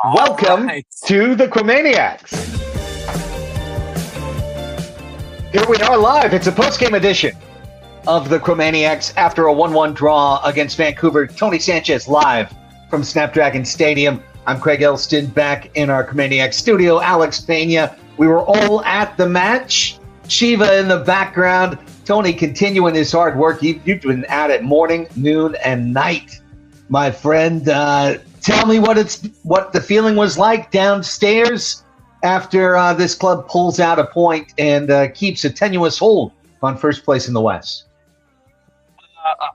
All Welcome right. to the Chromaniacs. Here we are live. It's a post-game edition of the Chromaniacs after a 1-1 draw against Vancouver. Tony Sanchez live from Snapdragon Stadium. I'm Craig Elston back in our Chromaniacs studio. Alex Pena. We were all at the match. Shiva in the background. Tony continuing his hard work. You've been at it morning, noon, and night, my friend. Tell me what the feeling was like downstairs after this club pulls out a point and keeps a tenuous hold on first place in the West.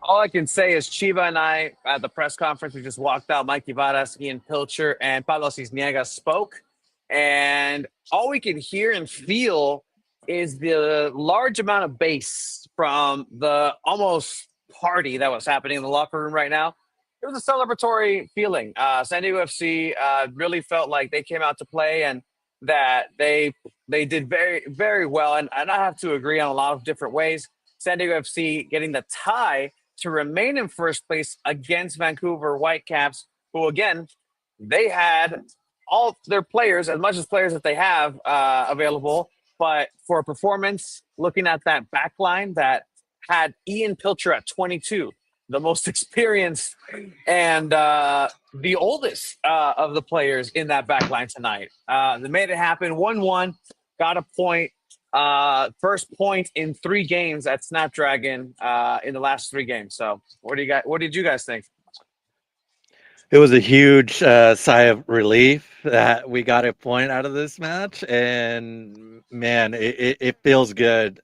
All I can say is Chiva and I at the press conference, we just walked out. Mikey Varez, Ian Piltchure, and Pablo Cisniega spoke. And all we could hear and feel is the large amount of bass from the almost party that was happening in the locker room right now. It was a celebratory feeling. SanDiego FC really felt like they came out to play and that they did very, very well. And I have to agree on a lot of different ways. SanDiego FC getting the tie to remain in first place against Vancouver Whitecaps, who, again, they had all their players, as much as players that they have available, but for a performance, looking at that backline that had Ian Piltchure at 22, the most experienced and the oldest of the players in that backline tonight. They made it happen, 1-1, got a point. First point in 3 games at Snapdragon in the last 3 games. So what did you guys think? It was a huge sigh of relief that we got a point out of this match, and man, it feels good.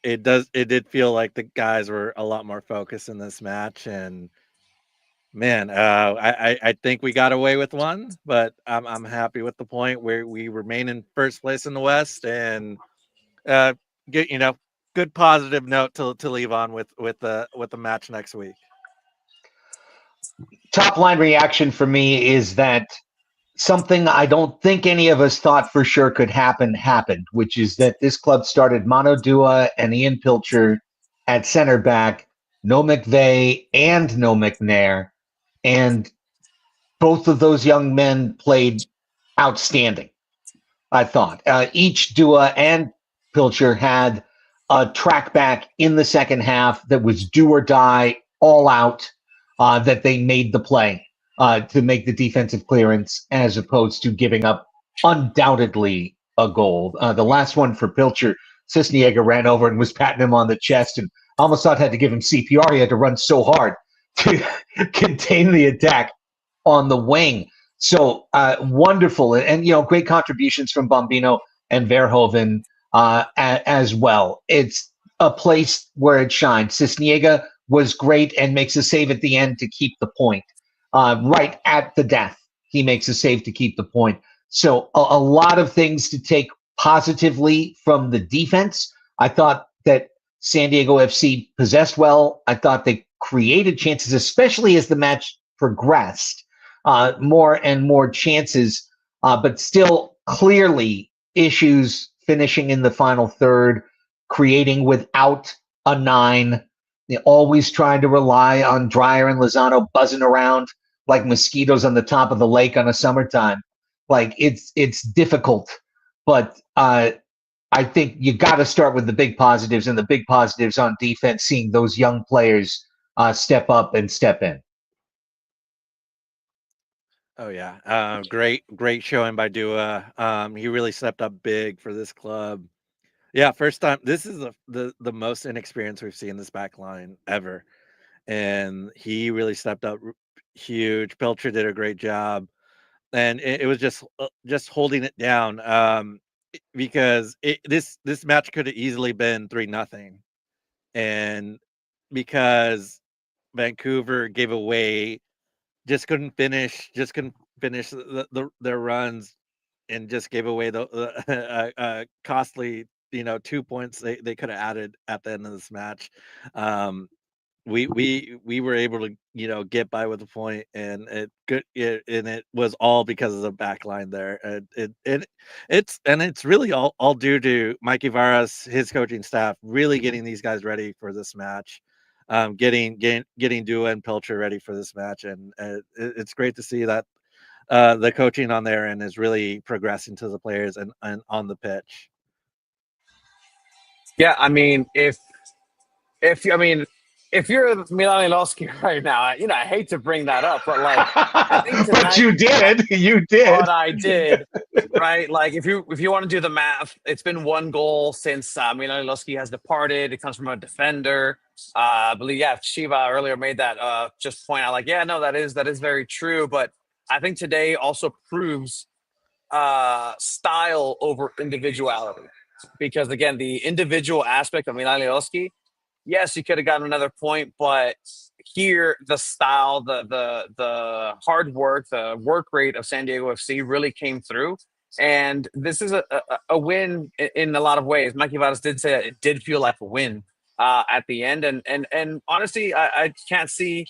It did feel like the guys were a lot more focused in this match, and man, I think we got away with one, but I'm happy with the point where we remain in first place in the West, and get good positive note to leave on with the match next week. Top line reaction for me is that something I don't think any of us thought for sure could happen happened, which is that this club started Mano Dua and Ian Piltchure at center back, no McVeigh and no McNair, and both of those young men played outstanding, I thought. Each Dua and Piltchure had a track back in the second half that was do or die, all out, that they made the play to make the defensive clearance as opposed to giving up undoubtedly a goal. The last one for Piltchure, Cisniega ran over and was patting him on the chest and almost thought had to give him CPR. He had to run so hard to contain the attack on the wing. So wonderful. And, great contributions from Bombino and Verhoeven as well. It's a place where it shines. Cisniega was great and makes a save at the end to keep the point. Right at the death, he makes a save to keep the point. So a lot of things to take positively from the defense. I thought that SanDiego FC possessed well. I thought they created chances, especially as the match progressed. More and more chances, but still clearly issues finishing in the final third, creating without a 9. They're always trying to rely on Dreyer and Lozano buzzing around like mosquitoes on the top of the lake on a summertime. Like it's difficult, but I think you got to start with the big positives, and the big positives on defense, seeing those young players step up and step in. Oh yeah, great showing by Dua. He really stepped up big for this club. Yeah, first time. This is the most inexperienced we've seen this back line ever, and he really stepped up huge. Piltchure did a great job, and it was just holding it down. Because this match could have easily been 3-0, and because Vancouver gave away, just couldn't finish their runs, and just gave away the costly 2 points they could have added at the end of this match. We were able to get by with a point, and it was all because of the back line there. It's really all due to Mikey Varez, his coaching staff, really getting these guys ready for this match. Getting Dua and Piltchure ready for this match, and it's great to see that the coaching on their end is really progressing to the players and on the pitch. Yeah, I mean, if you, I mean, if you're Milan Losky right now, I hate to bring that up, but like, I think tonight, but you did. What I did, right? Like, if you want to do the math, it's been 1 goal since Milan Losky has departed. It comes from a defender. I believe, Shiva earlier made that just point out, like, yeah, no, that is very true. But I think today also proves style over individuality, because again, the individual aspect of Milan Losky, yes, you could have gotten another point, but here the style, the hard work, the work rate of San Diego FC really came through. And this is a win in a lot of ways. Mikey Varez did say that it did feel like a win at the end. And honestly, I can't see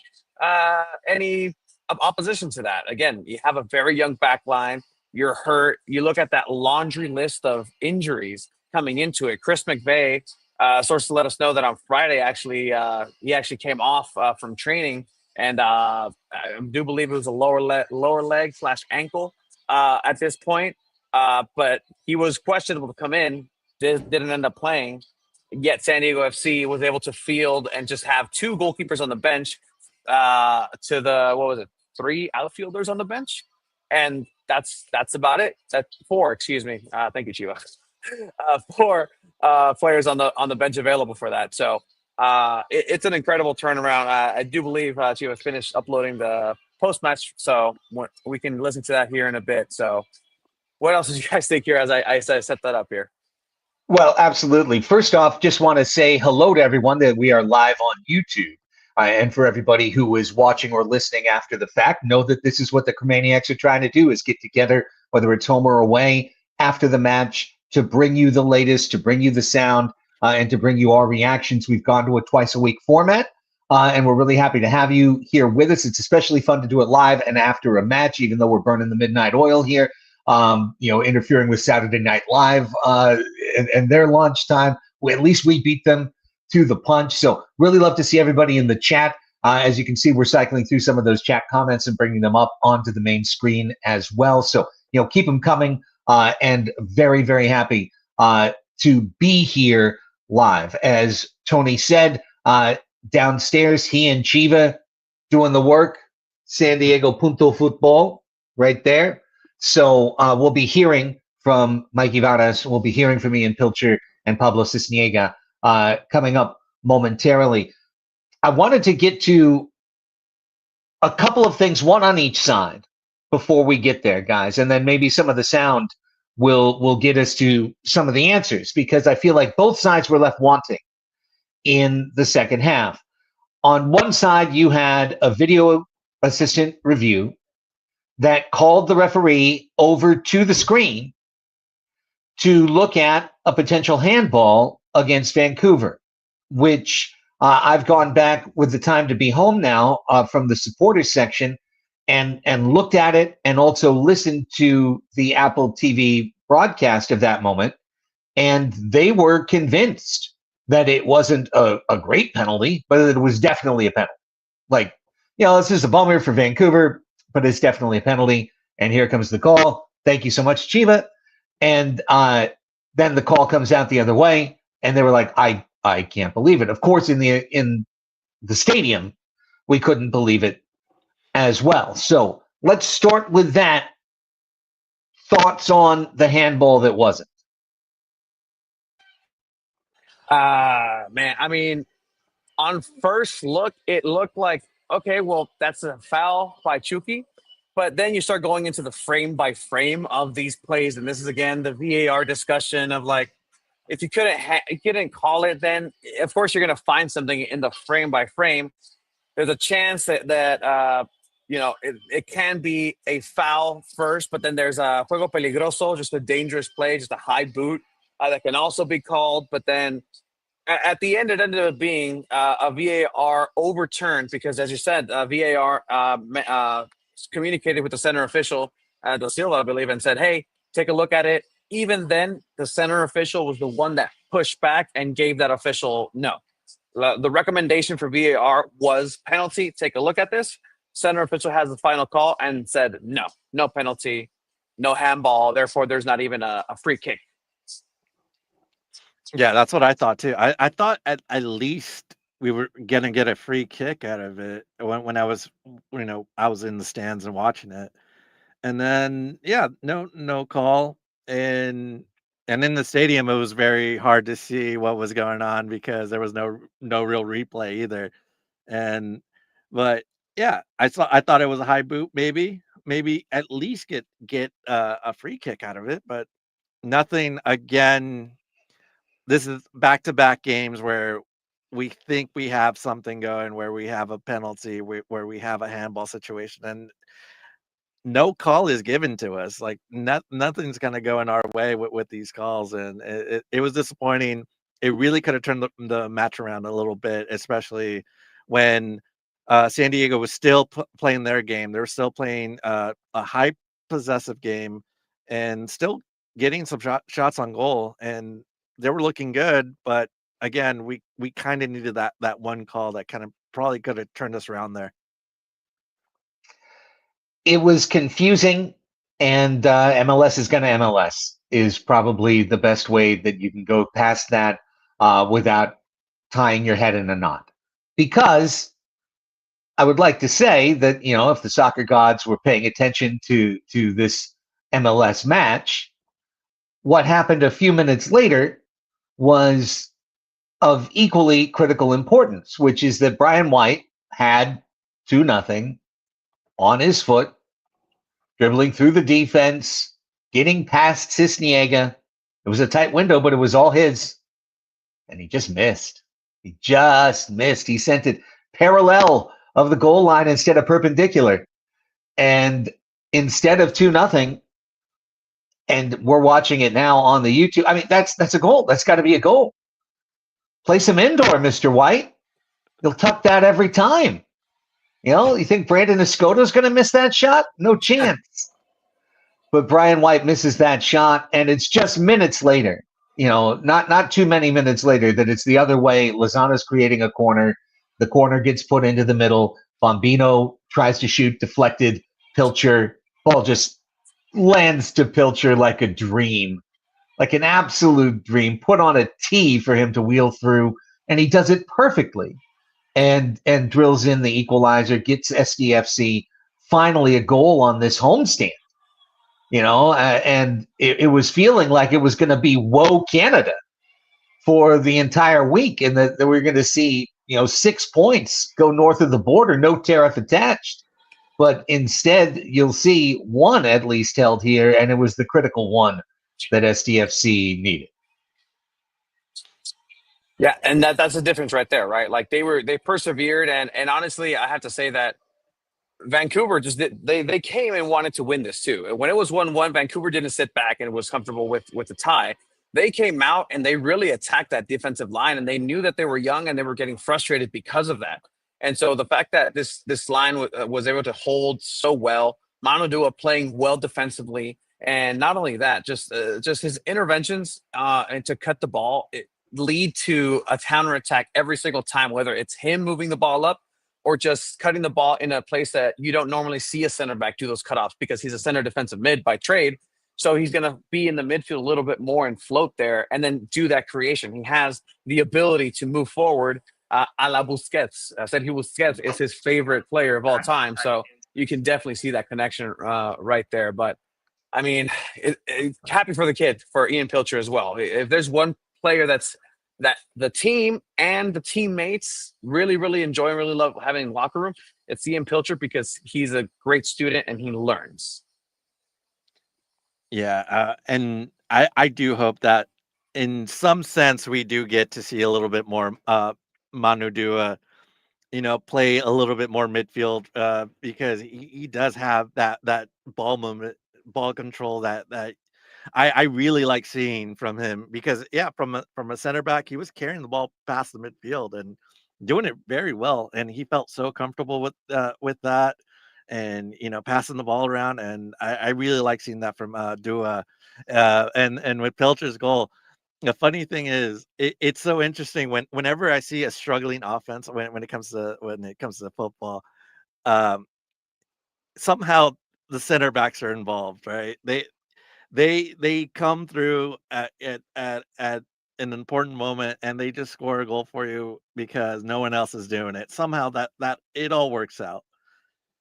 any opposition to that. Again, you have a very young back line. You're hurt. You look at that laundry list of injuries coming into it. Chris McVeigh, sources let us know that on Friday, he actually came off from training, and I do believe it was a lower leg / ankle at this point. But he was questionable to come in, didn't end up playing. Yet San Diego FC was able to field and just have 2 goalkeepers on the bench to the, what was it, 3 outfielders on the bench, and that's about it. That's 4. Excuse me. Thank you, Chiva. 4 players on the bench available for that. So it's an incredible turnaround. I do believe Chivas finished uploading the post match, so we can listen to that here in a bit. So, what else did you guys think here as I set that up here? Well, absolutely. First off, just want to say hello to everyone that we are live on YouTube. And for everybody who is watching or listening after the fact, know that this is what the Chromaniacs are trying to do, is get together, whether it's home or away, after the match, to bring you the latest, to bring you the sound, and to bring you our reactions. We've gone to a twice-a-week format, and we're really happy to have you here with us. It's especially fun to do it live and after a match, even though we're burning the midnight oil here, interfering with Saturday Night Live and their launch time. At least we beat them to the punch. So really love to see everybody in the chat. As you can see, we're cycling through some of those chat comments and bringing them up onto the main screen as well. So, keep them coming, and very, very happy to be here live. As Tony said, downstairs, he and Chiva doing the work, SanDiego.Futbol right there. So we'll be hearing from Mikey Varez. We'll be hearing from Ian Piltchure and Pablo Cisniega coming up momentarily. I wanted to get to a couple of things, one on each side, before we get there, guys, and then maybe some of the sound will get us to some of the answers, because I feel like both sides were left wanting in the second half. On one side, you had a video assistant review that called the referee over to the screen to look at a potential handball against Vancouver, which I've gone back with the time to be home now from the supporters section and looked at it, and also listened to the Apple TV broadcast of that moment, and they were convinced that it wasn't a great penalty, but it was definitely a penalty. Like, this is a bummer for Vancouver, but it's definitely a penalty. And here comes the call. Thank you so much, Chiva. And then the call comes out the other way, and they were like, I can't believe it. Of course, in the stadium, we couldn't believe it as well. So let's start with that. Thoughts on the handball that wasn't? Man, I mean, on first look, it looked like, okay, well, that's a foul by Chucky. But then you start going into the frame by frame of these plays, and this is again the VAR discussion of like, if you couldn't call it, then of course you're going to find something in the frame by frame. There's a chance that it can be a foul first, but then there's a juego peligroso, just a dangerous play, just a high boot that can also be called. But then at the end, it ended up being a VAR overturned because, as you said, VAR communicated with the center official, Da Silva, I believe, and said, hey, take a look at it. Even then, the center official was the one that pushed back and gave that official no. The recommendation for VAR was penalty. Take a look at this. center official has the final call and said, no penalty, no handball. Therefore, there's not even a free kick. Yeah, that's what I thought too. I thought at least we were gonna get a free kick out of it when I was, I was in the stands and watching it. And then, yeah, no call. And in the stadium, it was very hard to see what was going on because there was no real replay either. And but yeah, I thought it was a high boot, maybe at least get a free kick out of it, but nothing again. This is back-to-back games where we think we have something going, where we have a penalty, where we have a handball situation, and no call is given to us. Like nothing's gonna go in our way with these calls, and it was disappointing. It really could have turned the match around a little bit, especially when San Diego was still playing their game. They were still playing a high possessive game and still getting some shots on goal, and they were looking good. But again, we kind of needed that one call that kind of probably could have turned us around there. It was confusing, and MLS is going to MLS is probably the best way that you can go past that without tying your head in a knot. Because I would like to say that, if the soccer gods were paying attention to this MLS match, what happened a few minutes later was of equally critical importance, which is that Brian White had 2-0 on his foot, dribbling through the defense, getting past Cisniega. It was a tight window, but it was all his. And he just missed. He sent it parallel of the goal line instead of perpendicular. And instead of 2-0, and we're watching it now on the YouTube. I mean, that's a goal. That's got to be a goal. Place him indoor, Mr. White. He'll tuck that every time. You think Brandon Escoto's going to miss that shot? No chance. But Brian White misses that shot, and it's just minutes later, not too many minutes later, that it's the other way. Lozano's creating a corner. The corner gets put into the middle. Bombino tries to shoot, deflected. Piltchure, ball just lands to Piltchure like a dream, like an absolute dream, put on a tee for him to wheel through, and he does it perfectly. And drills in the equalizer, gets SDFC finally a goal on this homestand. And it was feeling like it was going to be whoa Canada for the entire week, and that we're going to see 6 points go north of the border, no tariff attached. But instead, you'll see one at least held here, and it was the critical one that SDFC needed. Yeah, and that's the difference right there, right? Like they persevered, and honestly, I have to say that Vancouver they came and wanted to win this too. When it was 1-1, Vancouver didn't sit back and was comfortable with the tie. They came out and they really attacked that defensive line, and they knew that they were young and they were getting frustrated because of that. And so the fact that this line was able to hold so well, Manu Dua playing well defensively, and not only that, just his interventions and to cut the ball lead to a counterattack every single time, whether it's him moving the ball up or just cutting the ball in a place that you don't normally see a center back do those cutoffs, because he's a center defensive mid by trade. So he's going to be in the midfield a little bit more and float there and then do that creation. He has the ability to move forward a la Busquets. Sergio Busquets is his favorite player of all time. So you can definitely see that connection right there. But I mean, happy for the kid, for Ian Piltchure as well. If there's one player that the team and the teammates really, really enjoy and really love having in the locker room, it's Ian Piltchure, because he's a great student and he learns. Yeah, and I do hope that in some sense we do get to see a little bit more Manu Dua, play a little bit more midfield because he does have that ball movement, ball control that I really like seeing from him, because yeah, from a center back, he was carrying the ball past the midfield and doing it very well, and he felt so comfortable with that, and passing the ball around, and I really like seeing that from Dua, and with Piltcher's goal. The funny thing is, it's so interesting whenever I see a struggling offense when it comes to football. somehow the center backs are involved, right? They come through at an important moment, and they just score a goal for you because no one else is doing it. Somehow that it all works out.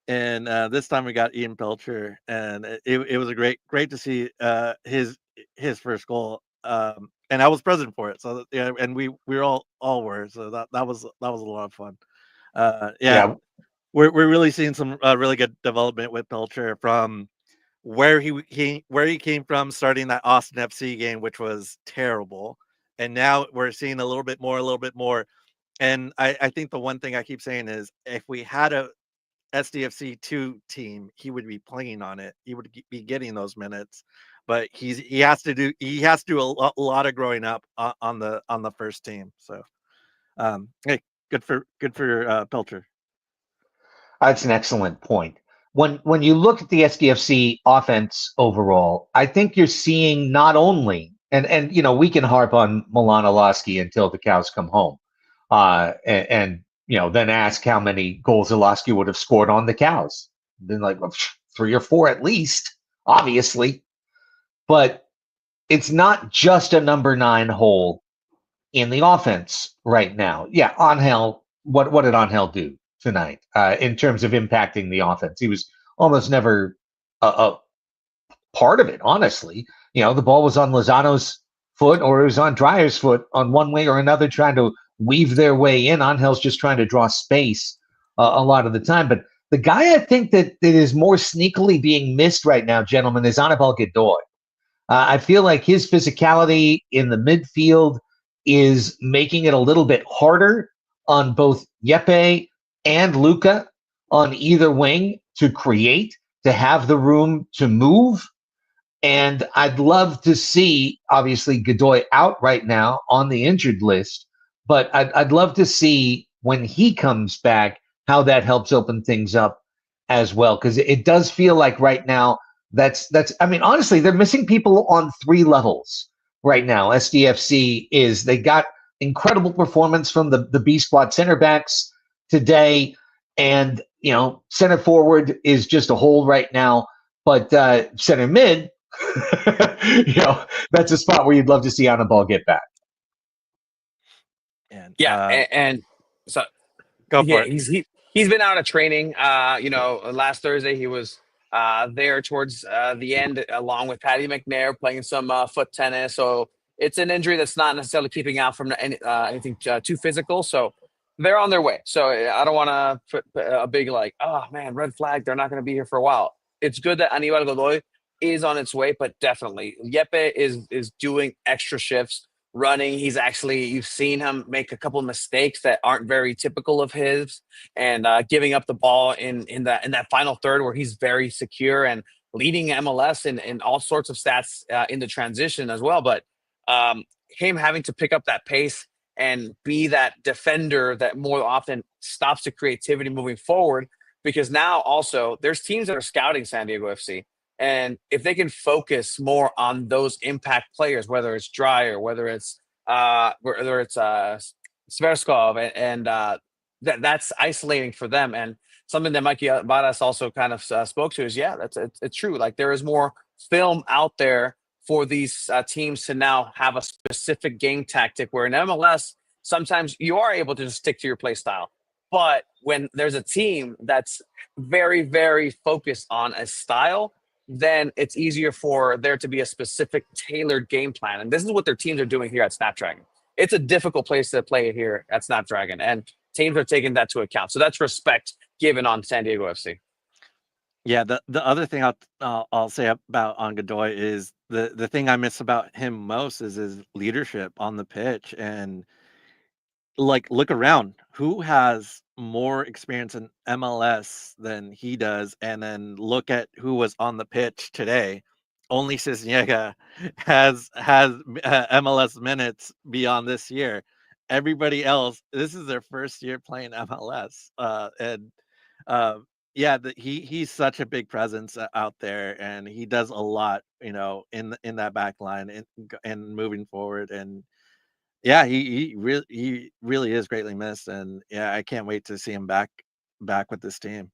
And this time we got Ian Piltchure, and it was a great to see his first goal. And I was present for it, so yeah, and we were all were, so that was a lot of fun. Yeah, Yeah, we're really seeing some really good development with Piltchure from where he came from, starting that Austin FC game, which was terrible, and now we're seeing a little bit more. And I think the one thing I keep saying is, if we had a SDFC 2 team, he would be playing on it. He would be getting those minutes, but he has to do a lot of growing up on the first team. So, hey, good for Piltchure. that's an excellent point. When you look at the SDFC offense overall, I think you're seeing not only and we can harp on Milan Olaski until the cows come home, and then ask how many goals Olaski would have scored on the cows. Then like 3 or 4 at least, obviously, but it's not just a number 9 hole in the offense right now. Yeah, Angel, what did Angel do tonight in terms of impacting the offense? He was almost never a part of it, honestly. The ball was on Lozano's foot or it was on Dreyer's foot on one way or another, trying to weave their way in. Angel's just trying to draw space a lot of the time. But the guy I think that is more sneakily being missed right now, gentlemen, is Anibal Godoy. I feel like his physicality in the midfield is making it a little bit harder on both Yepe and Luca on either wing to create, to have the room to move. And I'd love to see, obviously, Godoy out right now on the injured list, but I'd love to see when he comes back how that helps open things up as well, because it does feel like right now that's I mean, honestly, they're missing people on 3 levels right now. SDFC they got incredible performance from the B squad center backs today, and center forward is just a hole right now, but center mid, that's a spot where you'd love to see Anibal get back. And and so go for yeah, it. he's been out of training. Last Thursday he was there towards the end, along with Paddy McNair, playing some foot tennis. So it's an injury that's not necessarily keeping out from anything too physical. So they're on their way. So I don't want to put a big oh man, red flag. They're not going to be here for a while. It's good that Anibal Godoy is on its way, but definitely Yepe is doing extra shifts, running. You've seen him make a couple of mistakes that aren't very typical of his, and giving up the ball in that final third where he's very secure and leading MLS in all sorts of stats in the transition as well. But him having to pick up that pace and be that defender that more often stops the creativity moving forward, because now also there's teams that are scouting San Diego FC. And if they can focus more on those impact players, whether it's Dreyer, whether it's Sverskov, and that's isolating for them. And something that Mikey Varez also kind of spoke to is, it's true. Like, there is more film out there for these teams to now have a specific game tactic, where in MLS, sometimes you are able to just stick to your play style. But when there's a team that's very, very focused on a style, then it's easier for there to be a specific tailored game plan. And this is what their teams are doing here at Snapdragon. It's a difficult place to play here at Snapdragon, and teams are taking that to account. So that's respect given on San Diego FC. Yeah, the other thing I'll say about on Godoy is the thing I miss about him most is his leadership on the pitch. And look around, who has more experience in MLS than he does, and then look at who was on the pitch today. Only Cisniega has MLS minutes beyond this year. Everybody else, this is their first year playing MLS, and he's such a big presence out there, and he does a lot, in that back line and moving forward. And yeah, he really is greatly missed, and yeah, I can't wait to see him back with this team.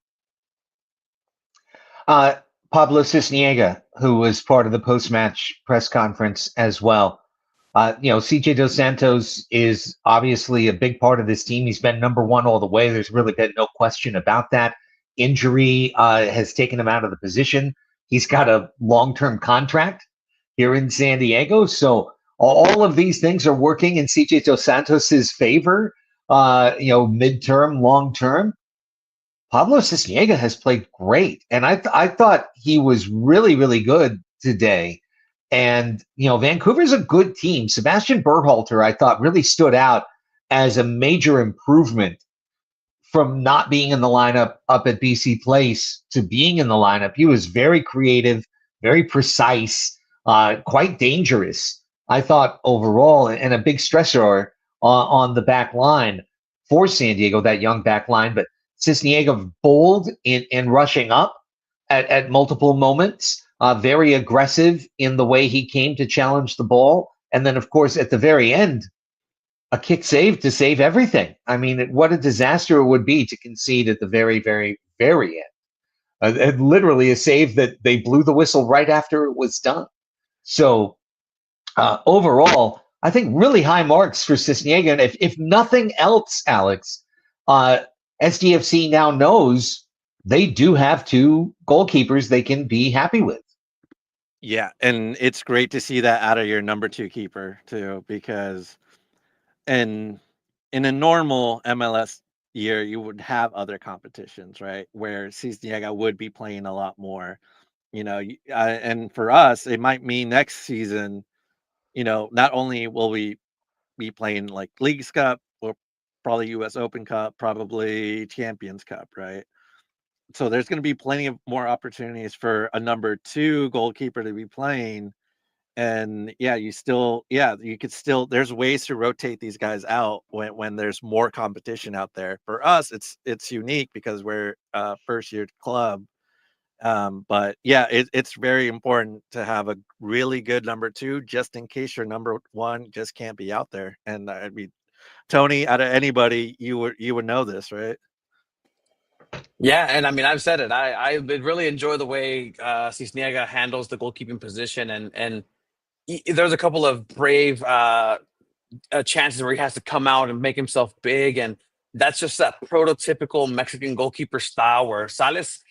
Uh, Pablo Cisniega, who was part of the post-match press conference as well. CJ Dos Santos is obviously a big part of this team. He's been number one all the way. There's really been no question about that. Injury has taken him out of the position. He's got a long-term contract here in San Diego. So all of these things are working in CJ Dos Santos's favor, midterm, long-term. Pablo Cisniega has played great. And I thought he was really, really good today. And, Vancouver's a good team. Sebastian Berhalter, I thought, really stood out as a major improvement from not being in the lineup up at BC Place to being in the lineup. He was very creative, very precise, quite dangerous, I thought, overall, and a big stressor on the back line for San Diego, that young back line. But Cisniega bold in rushing up at multiple moments. Very aggressive in the way he came to challenge the ball. And then, of course, at the very end, a kick save to save everything. I mean, what a disaster it would be to concede at the very, very, very end. Literally a save that they blew the whistle right after it was done. So overall, I think really high marks for Cisniega. And if nothing else, Alex, SDFC now knows they do have two goalkeepers they can be happy with. Yeah, and it's great to see that out of your number 2 keeper too, because in a normal MLS year, you would have other competitions, right? Where Cisniega would be playing a lot more, and for us, it might mean next season, not only will we be playing like Leagues Cup or probably US Open Cup, probably Champions Cup, right? So there's going to be plenty of more opportunities for a number 2 goalkeeper to be playing. And you could still, there's ways to rotate these guys out when there's more competition out there. For us, it's unique because we're a first year club. But it's very important to have a really good number 2, just in case your number 1 just can't be out there. And I mean, Tony, out of anybody, you would know this, right? Yeah, and I mean, I've said it. I really enjoy the way Cisniega handles the goalkeeping position, and there's a couple of brave chances where he has to come out and make himself big, and that's just that prototypical Mexican goalkeeper style where sales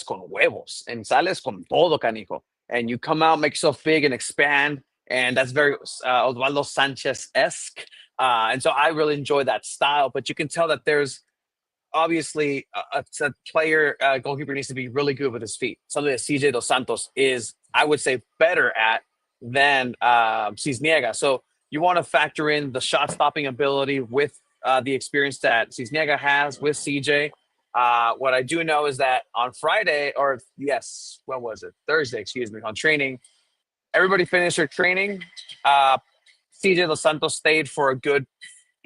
con huevos and sales con todo, canijo, and you come out, make yourself big and expand, and that's very Osvaldo Sanchez-esque, and so I really enjoy that style. But you can tell that there's obviously a player goalkeeper needs to be really good with his feet, something that CJ Dos Santos is, I would say, better at than Cisniega. So you want to factor in the shot stopping ability with the experience that Cisniega has with CJ. What I do know is that on Friday, or yes, when was it? Thursday, excuse me, on training, everybody finished their training. CJ Dos Santos stayed for a good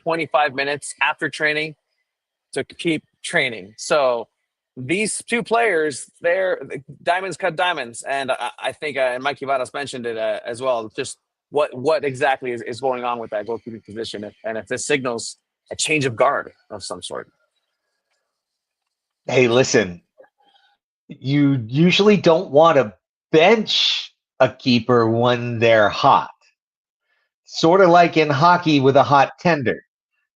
25 minutes after training to keep training. So these two players, they're diamonds cut diamonds. And I think, and Mikey Varez mentioned it as well, just what exactly is going on with that goalkeeping position, and if this signals a change of guard of some sort. Hey, listen, you usually don't want to bench a keeper when they're hot. Sort of like in hockey with a hot tender.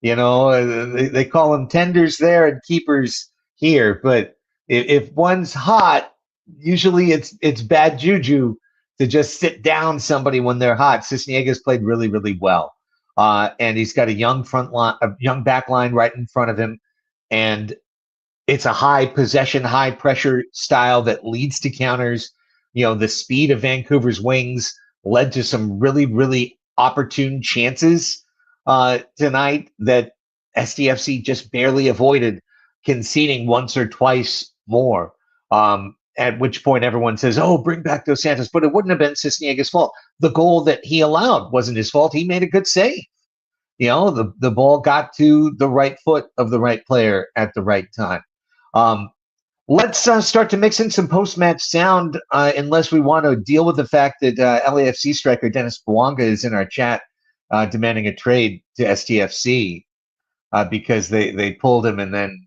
They call them tenders there and keepers here. But if one's hot, usually it's bad juju to just sit down somebody when they're hot. Cisniega's played really, really well. And he's got a young front line, a young back line right in front of him. And it's a high possession, high pressure style that leads to counters. The speed of Vancouver's wings led to some really, really opportune chances tonight that SDFC just barely avoided conceding once or twice more. At which point everyone says, "Oh, bring back Dos Santos," but it wouldn't have been Cisniega's fault. The goal that he allowed wasn't his fault. He made a good save. The ball got to the right foot of the right player at the right time. Let's start to mix in some post-match sound, unless we want to deal with the fact that LAFC striker Dennis Bouanga is in our chat demanding a trade to SDFC because they pulled him and then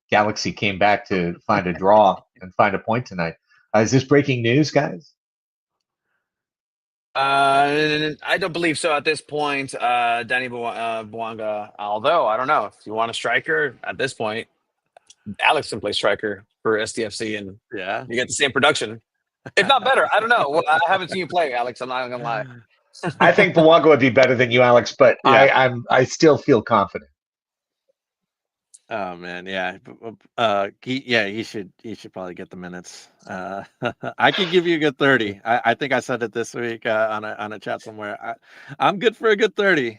Galaxy came back to find a draw and find a point tonight. Is this breaking news, guys? I don't believe so at this point, Danny Bouanga. Although I don't know if you want a striker at this point, Alex can play striker for SDFC, and Yeah. you get the same production, if not better. I don't know. Well, I haven't seen you play, Alex. I'm not gonna lie. I think Bouanga would be better than you, Alex, but Yeah. I still feel confident. Oh man, yeah. He should probably get the minutes. I could give you a good 30. I think I said it this week on a chat somewhere. I'm good for a good 30.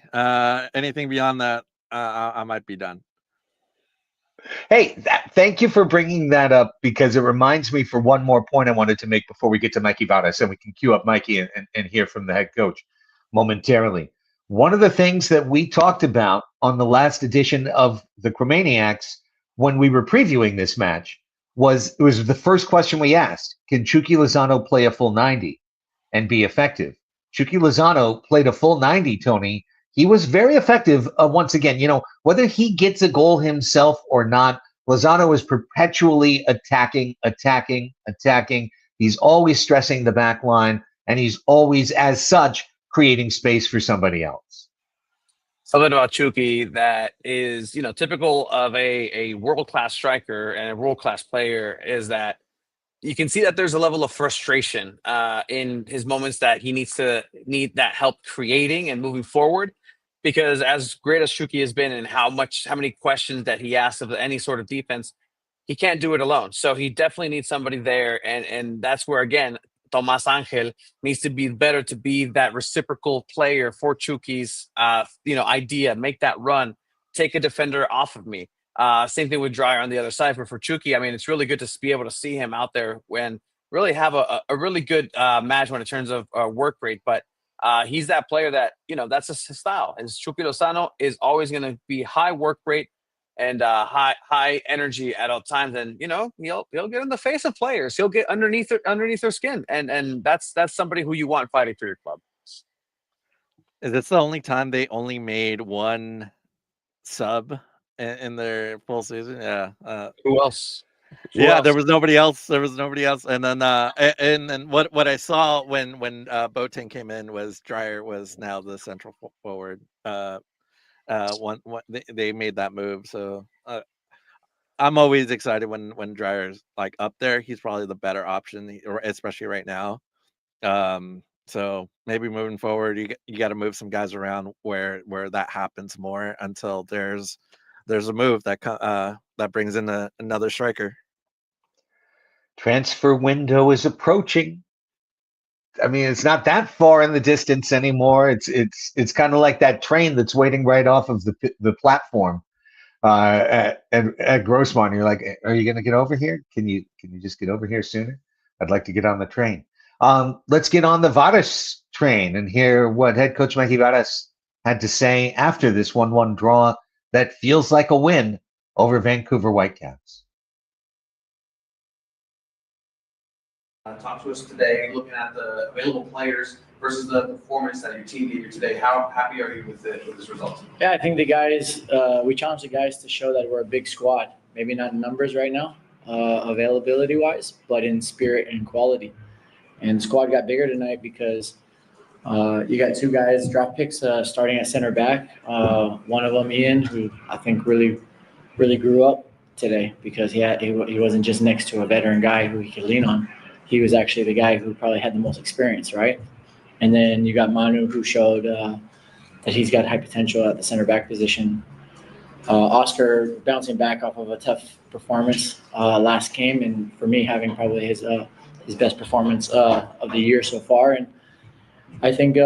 Anything beyond that, I might be done. Hey, thank you for bringing that up, because it reminds me for one more point I wanted to make before we get to Mikey Varez, and we can cue up Mikey and hear from the head coach momentarily. One of the things that we talked about on the last edition of the Chromaniacs when we were previewing this match was the first question we asked: can Chucky Lozano play a full 90 and be effective? Chucky Lozano played a full 90, Tony. He was very effective. Once again, whether he gets a goal himself or not, Lozano is perpetually attacking. He's always stressing the back line, and he's always, as such, creating space for somebody else. Something about Chucky that is, typical of a world-class striker and a world-class player is that you can see that there's a level of frustration in his moments that he need that help creating and moving forward. Because as great as Chucky has been, and how many questions that he asks of any sort of defense, he can't do it alone. So he definitely needs somebody there, and that's where, again, Tomas Angel needs to be better to be that reciprocal player for Chucky's idea. Make that run, take a defender off of me. Same thing with Dreyer on the other side. But for Chucky, I mean, it's really good to be able to see him out there when really have a really good match when in terms of work rate. But he's that player that, that's his style. And Chucky Lozano is always going to be high work rate and high energy at all times. And, he'll get in the face of players. He'll get underneath their skin. And that's somebody who you want fighting for your club. Is this the only time they only made one sub in their full season? Yeah. Who else? There was nobody else. And then and then what I saw when Boateng came in was Dreyer was now the central forward. They made that move, so I'm always excited when Dreyer's like up there. He's probably the better option, or especially right now. So maybe moving forward, you got to move some guys around where that happens more until there's a move that brings in another striker. Transfer window is approaching. I mean, it's not that far in the distance anymore. It's kind of like that train that's waiting right off of the platform at Grossmont. You're like, are you going to get over here? Can you just get over here sooner? I'd like to get on the train. Let's get on the Varez train and hear what head coach Mikey Varez had to say after this 1-1 draw that feels like a win over Vancouver Whitecaos. Talk to us today, looking at the available players versus the performance that your team gave you today. How happy are you with this result? Yeah, I think the guys, we challenged the guys to show that we're a big squad. Maybe not in numbers right now, availability-wise, but in spirit and quality. And the squad got bigger tonight because you got two guys, draft picks, starting at center back. One of them, Ian, who I think really grew up today because he wasn't just next to a veteran guy who he could lean on. He was actually the guy who probably had the most experience, right? And then you got Manu, who showed that he's got high potential at the center back position. Oscar bouncing back off of a tough performance last game, and for me, having probably his best performance of the year so far. And I think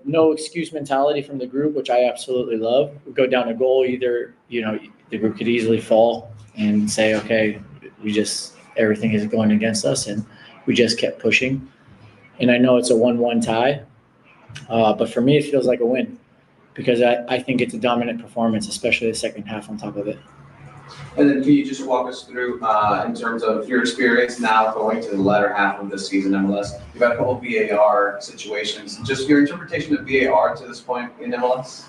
no excuse mentality from the group, which I absolutely love. We go down a goal, either the group could easily fall and say, okay, everything is going against us, and we just kept pushing. And I know it's a 1-1 tie, but for me, it feels like a win because I think it's a dominant performance, especially the second half on top of it. And then can you just walk us through, in terms of your experience now going to the latter half of this season, MLS? You've had a couple of VAR situations. Just your interpretation of VAR to this point in MLS?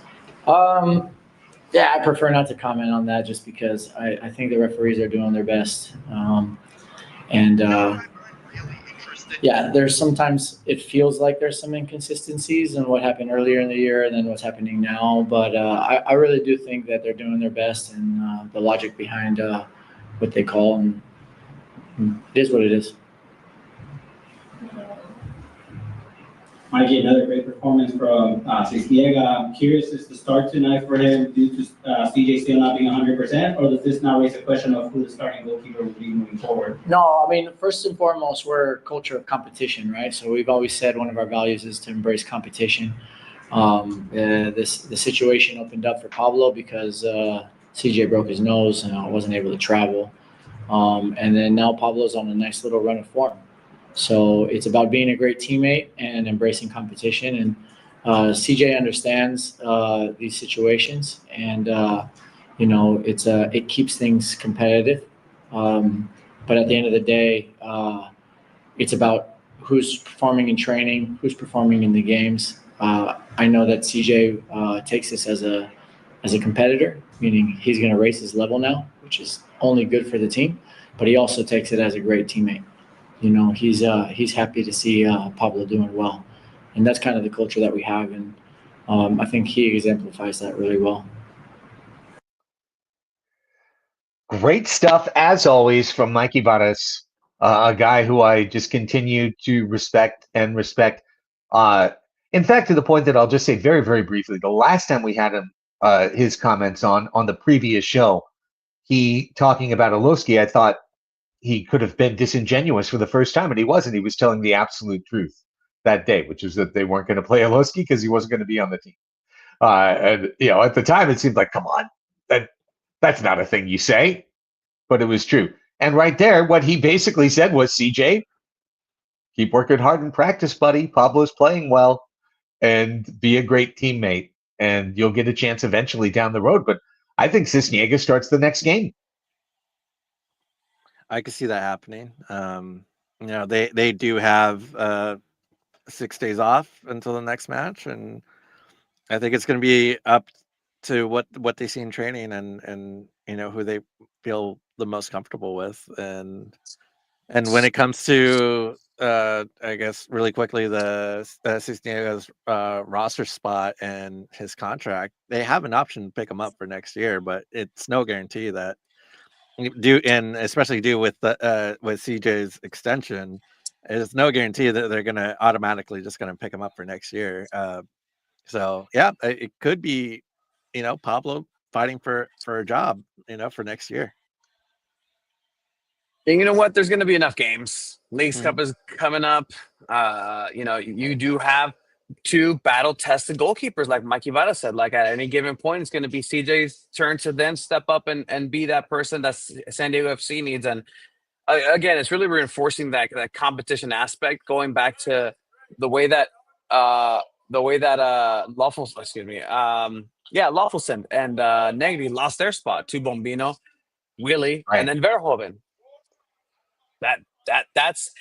Yeah, I prefer not to comment on that just because I think the referees are doing their best. And yeah, there's sometimes it feels like there's some inconsistencies in what happened earlier in the year and then what's happening now. But I really do think that they're doing their best, and the logic behind what they call, and it is what it is. Mikey, another great performance from SanDiego. I'm curious, is the start tonight for him due to CJ still not being 100%, or does this now raise a question of who the starting goalkeeper will be moving forward? No, I mean, first and foremost, we're a culture of competition, right? So we've always said one of our values is to embrace competition. The situation opened up for Pablo because CJ broke his nose and wasn't able to travel. And then now Pablo's on a nice little run of form. So it's about being a great teammate and embracing competition. And CJ understands these situations, and it keeps things competitive. But at the end of the day, it's about who's performing in training, who's performing in the games. I know that CJ takes this as a competitor, meaning he's going to raise his level now, which is only good for the team. But he also takes it as a great teammate. He's happy to see Pablo doing well, and that's kind of the culture that we have, and I think he exemplifies that really well. Great stuff, as always, from Mikey Varez, a guy who I just continue to respect. In fact, to the point that I'll just say very, very briefly, the last time we had him, his comments on the previous show, he talking about Oloski, I thought he could have been disingenuous for the first time, and he wasn't. He was telling the absolute truth that day, which is that they weren't going to play Oloski because he wasn't going to be on the team. And at the time, it seemed like, come on, that's not a thing you say, but it was true. And right there, what he basically said was, CJ, keep working hard in practice, buddy. Pablo's playing well, and be a great teammate, and you'll get a chance eventually down the road. But I think SanDiego starts the next game. I could see that happening. They do have 6 days off until the next match, and I think it's going to be up to what they see in training and who they feel the most comfortable with. And when it comes to I guess really quickly the SanDiego's roster spot and his contract, they have an option to pick him up for next year, but it's no guarantee that. And especially with CJ's extension, there's no guarantee that they're going to automatically just going to pick him up for next year. So yeah, it could be, Pablo fighting for a job, for next year. And you know what? There's going to be enough games. Leagues Cup is coming up. You do have two battle-tested goalkeepers, like Mikey Varez said. Like at any given point, it's going to be CJ's turn to then step up and be that person that SanDiego FC needs. And again, it's really reinforcing that competition aspect, going back to the way that Lawfulson and Negri lost their spot to Bombino, Willie, right, and then Verhoeven. That's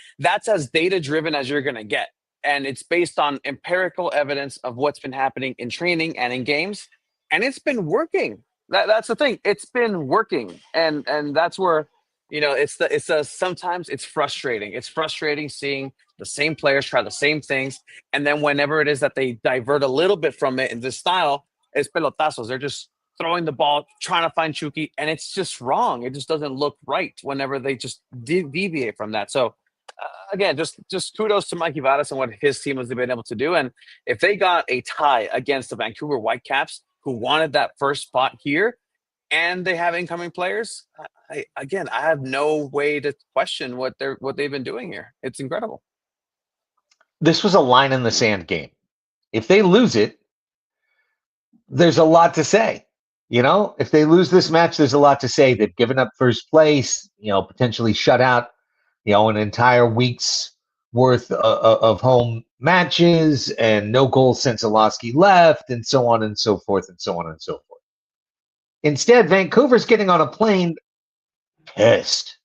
as data driven as you're going to get. And it's based on empirical evidence of what's been happening in training and in games. And it's been working. That's the thing. It's been working. And that's where, sometimes it's frustrating. It's frustrating seeing the same players try the same things. And then whenever it is that they divert a little bit from it in this style, it's pelotazos. They're just throwing the ball, trying to find Chucky. And it's just wrong. It just doesn't look right whenever they just deviate from that. So, again, just kudos to Mikey Varez and what his team has been able to do. And if they got a tie against the Vancouver Whitecaps, who wanted that first spot here, and they have incoming players, I have no way to question what they've been doing here. It's incredible. This was a line in the sand game. If they lose it, there's a lot to say. If they lose this match, there's a lot to say. They've given up first place, potentially shut out an entire week's worth of home matches and no goals since Oloski left, and so on and so forth and so on and so forth. Instead, Vancouver's getting on a plane pissed,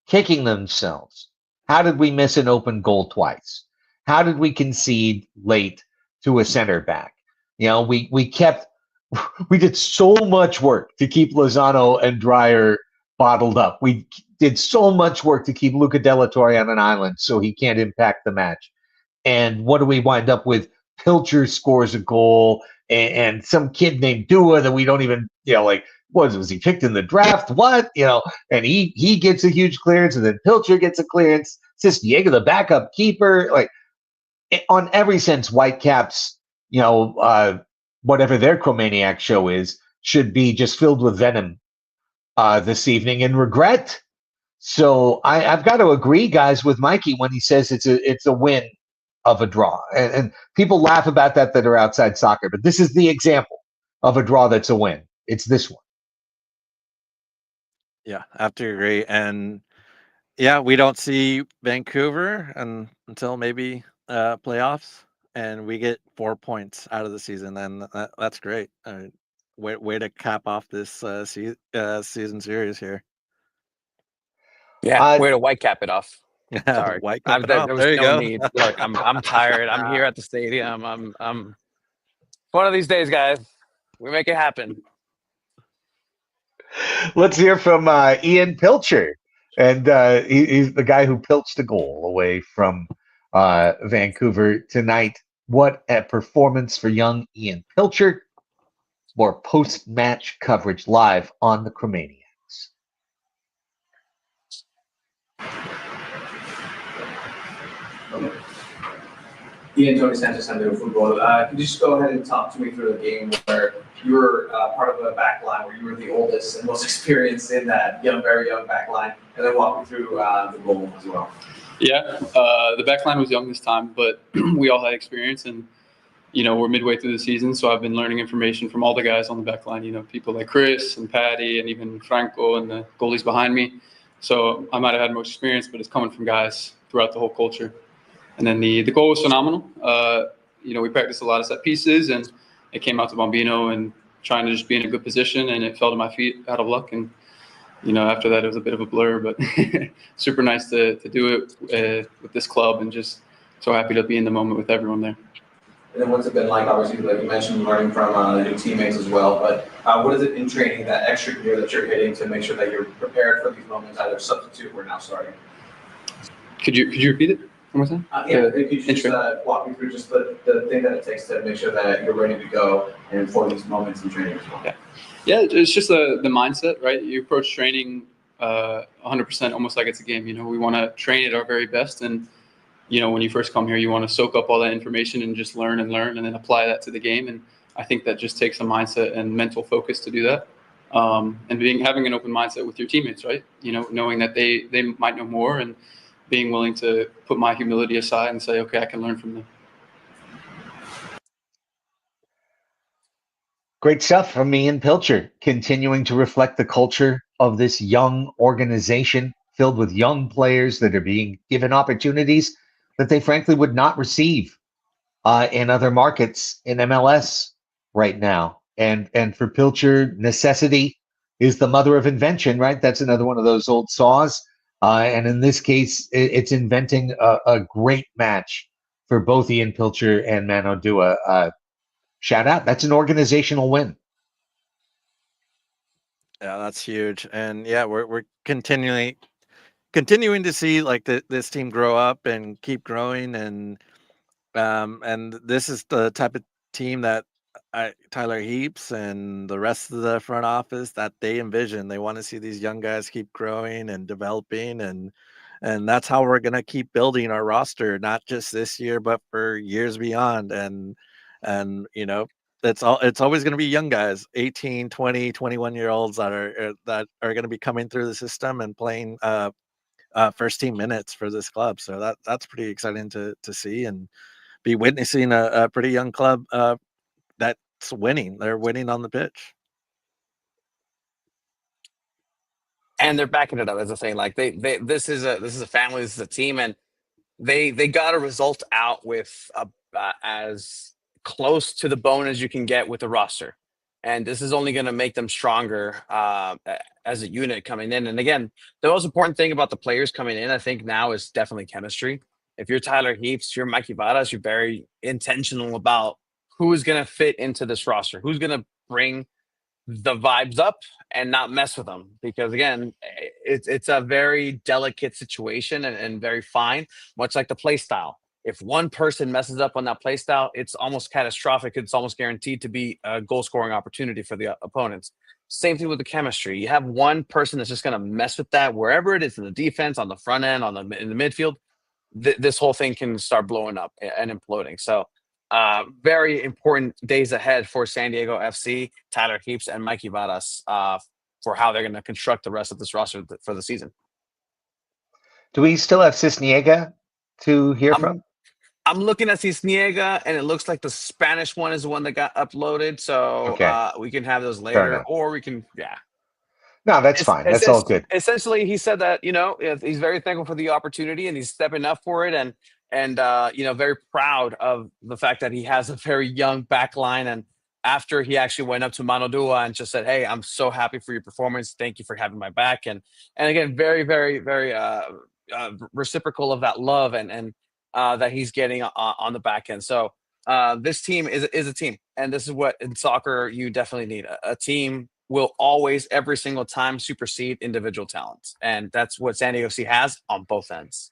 kicking themselves. How did we miss an open goal twice? How did we concede late to a center back? We did so much work to keep Lozano and Dreyer bottled up. We did so much work to keep Luca Della Torre on an island so he can't impact the match. And what do we wind up with? Piltchure scores a goal, and some kid named Dua that we don't even, like, was he picked in the draft? What? And he gets a huge clearance, and then Piltchure gets a clearance. SanDiego, the backup keeper, like, on every sense, Whitecaps, whatever their Chromaniac show is, should be just filled with venom this evening and regret. So I've got to agree, guys, with Mikey when he says it's a win of a draw. And people laugh about that are outside soccer, but this is the example of a draw that's a win. It's this one. Yeah, I have to agree. And yeah, we don't see Vancouver until maybe playoffs, and we get 4 points out of the season, and that's great. Way to cap off this season series here. Yeah, way to white cap it off. Sorry, White cap it off. There was There you no go. need. Look, I'm tired. I'm here at the stadium. I'm one of these days, guys. We make it happen. Let's hear from Ian Piltchure, and he's the guy who pilched a goal away from Vancouver tonight. What a performance for young Ian Piltchure. More post-match coverage live on the Chromaniacs. Ian, Tony Sanchez, SanDiego.Futbol. Could you just go ahead and talk to me through the game where you were part of a backline, where you were the oldest and most experienced in that very young backline, and then walk me through the goal as well? Yeah, the backline was young this time, but we all had experience, and we're midway through the season, so I've been learning information from all the guys on the backline. People like Chris and Patty and even Franco and the goalies behind me. So I might have had most experience, but it's coming from guys throughout the whole culture. And then the goal was phenomenal. We practiced a lot of set pieces, and it came out to Bombino and trying to just be in a good position, and it fell to my feet out of luck. And after that, it was a bit of a blur, but super nice to do it with this club, and just so happy to be in the moment with everyone there. And then what's it been like, obviously, like you mentioned, learning from new teammates as well, but what is it in training, that extra gear that you're hitting to make sure that you're prepared for these moments, either substitute or now starting? Could you repeat it one more time? Could you just walk me through just the thing that it takes to make sure that you're ready to go and for these moments in training as well? Yeah, it's just the mindset, right? You approach training 100% almost like it's a game. We want to train at our very best, and when you first come here, you want to soak up all that information and just learn and then apply that to the game. And I think that just takes a mindset and mental focus to do that. And having an open mindset with your teammates, right? Knowing that they might know more, and being willing to put my humility aside and say, okay, I can learn from them. Great stuff from Ian Piltchure, continuing to reflect the culture of this young organization filled with young players that are being given opportunities that they frankly would not receive in other markets in MLS right now. And for Piltchure, necessity is the mother of invention, right? That's another one of those old saws. And in this case, it's inventing a great match for both Ian Piltchure and Mano Dua. Shout out. That's an organizational win. Yeah, that's huge. And yeah, we're continuing to see like this team grow up and keep growing, and this is the type of team that Tyler Heaps and the rest of the front office that they envision. They want to see these young guys keep growing and developing, and that's how we're going to keep building our roster, not just this year but for years beyond. And it's always going to be young guys, 18, 20, 21-year-olds that are going to be coming through the system and playing first team minutes for this club. So that's pretty exciting to see and be witnessing a pretty young club that's winning. They're winning on the pitch. And they're backing it up, as I say. Like this is a family, this is a team, and they got a result out with as close to the bone as you can get with the roster, and this is only going to make them stronger as a unit coming in. And again, the most important thing about the players coming in, I think now, is definitely chemistry. If you're Tyler Heaps, you're Mikey Varez, you're very intentional about who is going to fit into this roster, who's going to bring the vibes up and not mess with them, because again, it's a very delicate situation and very fine, much like the play style. If one person messes up on that play style, it's almost catastrophic. It's almost guaranteed to be a goal scoring opportunity for the opponents. Same thing with the chemistry. You have one person that's just going to mess with that, wherever it is, in the defense, on the front end, in the midfield. This whole thing can start blowing up and imploding. So very important days ahead for San Diego FC, Tyler Heaps, and Mikey Varas for how they're going to construct the rest of this roster for the season. Do we still have Cisniega to hear from? I'm looking at Cisniega, and it looks like the Spanish one is the one that got uploaded. So Okay. we can have those later, or we can, No, that's fine. That's all good. Essentially, he said that, he's very thankful for the opportunity and he's stepping up for it, and very proud of the fact that he has a very young back line. And after he actually went up to Mano Dua and just said, "Hey, I'm so happy for your performance. Thank you for having my back." And again, very, very, very reciprocal of that love and that he's getting on the back end. So this team is a team, and this is what in soccer you definitely need. A team will always, every single time, supersede individual talents. And that's what San Diego FC has on both ends.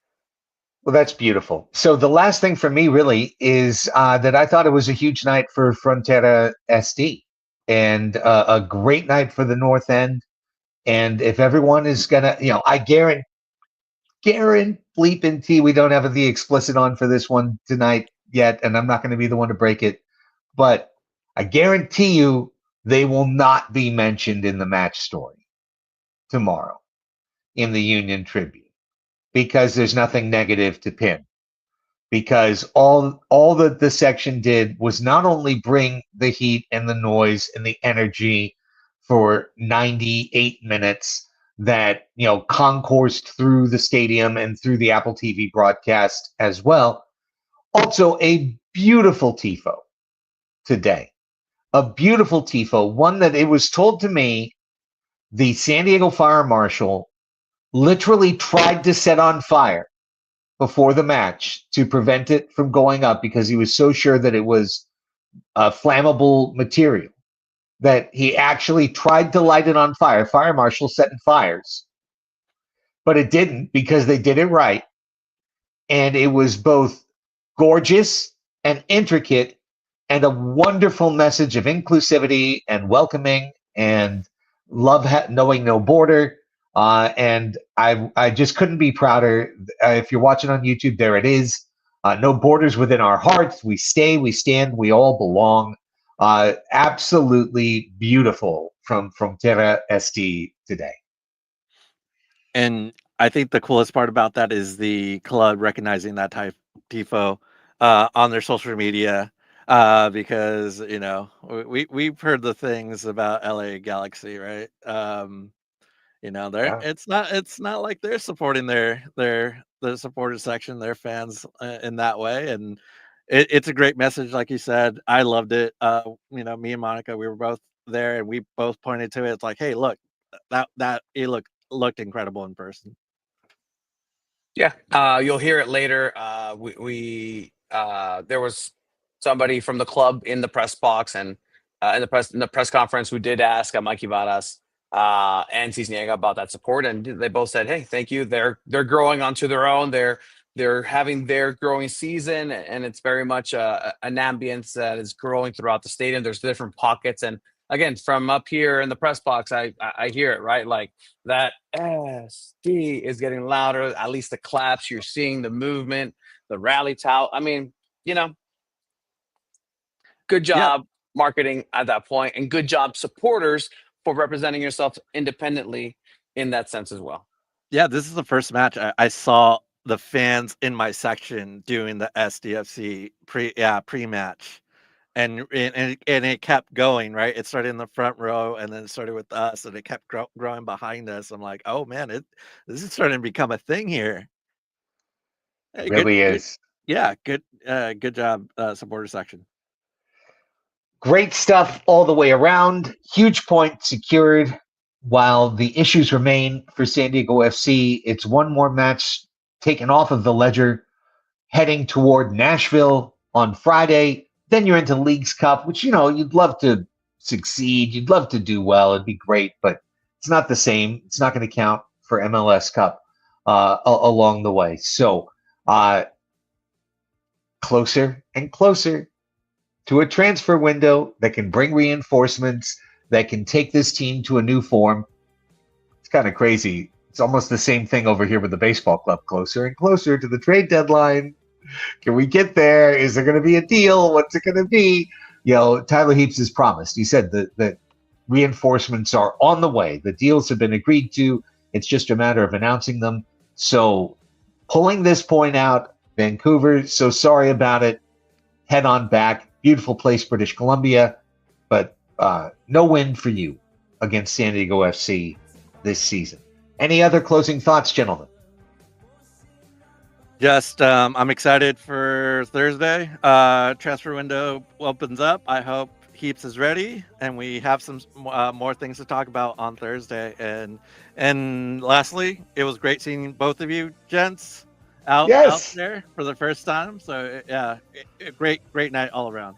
Well, that's beautiful. So the last thing for me really is that I thought it was a huge night for Frontera SD, and a great night for the North End. And if everyone is going to, I guarantee we don't have the explicit on for this one tonight yet, and I'm not going to be the one to break it, but I guarantee you they will not be mentioned in the match story tomorrow in the Union Tribune, because there's nothing negative to pin. Because all that the section did was not only bring the heat and the noise and the energy for 98 minutes that concoursed through the stadium and through the Apple TV broadcast as well, also a beautiful tifo today. A beautiful tifo, one that it was told to me the San Diego Fire Marshal literally tried to set on fire before the match to prevent it from going up, because he was so sure that it was flammable material that he actually tried to light it on fire. Fire marshal setting fires, but it didn't, because they did it right. And it was both gorgeous and intricate, and a wonderful message of inclusivity and welcoming and love, knowing no border. And I just couldn't be prouder. If you're watching on YouTube, there it is. No borders within our hearts. We stay, we stand, we all belong. Absolutely beautiful from Terra SD today. And I think the coolest part about that is the club recognizing that type tifo on their social media, because we've heard the things about LA Galaxy, right? It's not like they're supporting their supporter section, their fans in that way, and it's a great message, like you said. I loved it. Me and Monica, we were both there, and we both pointed to it. It's like, hey, look, that it looked incredible in person. Yeah, you'll hear it later. There was somebody from the club in the press box and in the press conference who did ask Mikey Varas and Cisniega about that support, and they both said, "Hey, thank you. They're growing onto their own. They're having their growing season, and it's very much an ambience that is growing throughout the stadium. There's different pockets, and again, from up here in the press box, I hear it, right? Like that SD is getting louder. At least the claps, you're seeing the movement, the rally tout. I mean, good job marketing at that point, and good job supporters for representing yourself independently in that sense as well. Yeah, this is the first match I saw the fans in my section doing the SDFC pre-match. And it kept going, right? It started in the front row, and then it started with us, and it kept growing behind us. I'm like, oh man, this is starting to become a thing here. Hey, it really is. Good job, supporter section. Great stuff all the way around. Huge point secured. While the issues remain for San Diego FC, it's one more match taken off of the ledger, heading toward Nashville on Friday. Then you're into Leagues Cup, which, you'd love to succeed. You'd love to do well. It'd be great, but it's not the same. It's not going to count for MLS Cup along the way. So closer and closer to a transfer window that can bring reinforcements, that can take this team to a new form. It's kind of crazy. It's almost the same thing over here with the baseball club. Closer and closer to the trade deadline. Can we get there? Is there going to be a deal? What's it going to be? Tyler Heaps has promised. He said that reinforcements are on the way. The deals have been agreed to. It's just a matter of announcing them. So pulling this point out, Vancouver, so sorry about it. Head on back. Beautiful place, British Columbia. But no win for you against San Diego FC this season. Any other closing thoughts, gentlemen? Just, I'm excited for Thursday. Transfer window opens up. I hope Heaps is ready, and we have some more things to talk about on Thursday. And lastly, it was great seeing both of you gents out there for the first time. So yeah, great night all around.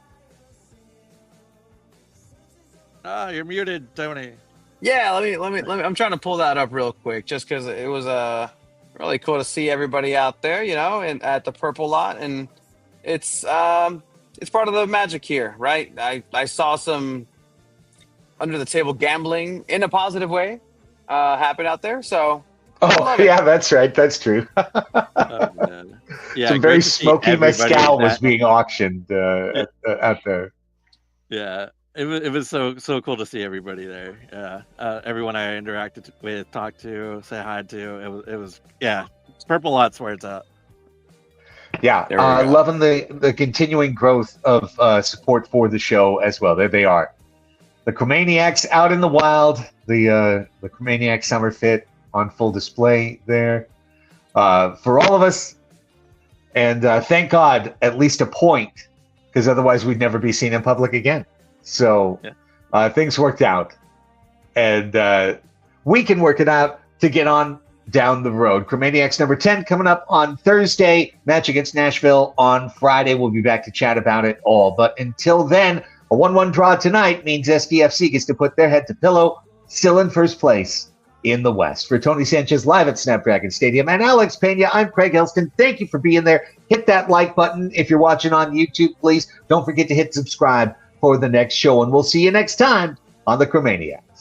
You're muted, Tony. Yeah, let me. I'm trying to pull that up real quick, just because it was really cool to see everybody out there, and at the Purple Lot, and it's part of the magic here, right? I saw some under the table gambling in a positive way happen out there. So yeah, that's right, that's true. Oh, man. Yeah, some very smoky mezcal was being auctioned out there. Yeah. It was so cool to see everybody there. Yeah, everyone I interacted with, talked to, say hi to. It was Purple Lot's where it's at. Yeah, loving the continuing growth of support for the show as well. There they are, the Chromaniacs out in the wild. The Chromaniac summer fit on full display there for all of us. And thank God, at least a point, because otherwise we'd never be seen in public again. So things worked out, and we can work it out to get on down the road. Chromaniacs number 10 coming up on Thursday, match against Nashville on Friday. We'll be back to chat about it all. But until then, a 1-1 draw tonight means SDFC gets to put their head to pillow, still in first place in the West. For Tony Sanchez live at Snapdragon Stadium and Alex Pena, I'm Craig Elston. Thank you for being there. Hit that like button. If you're watching on YouTube, please don't forget to hit subscribe for the next show, and we'll see you next time on the Chromaniacs.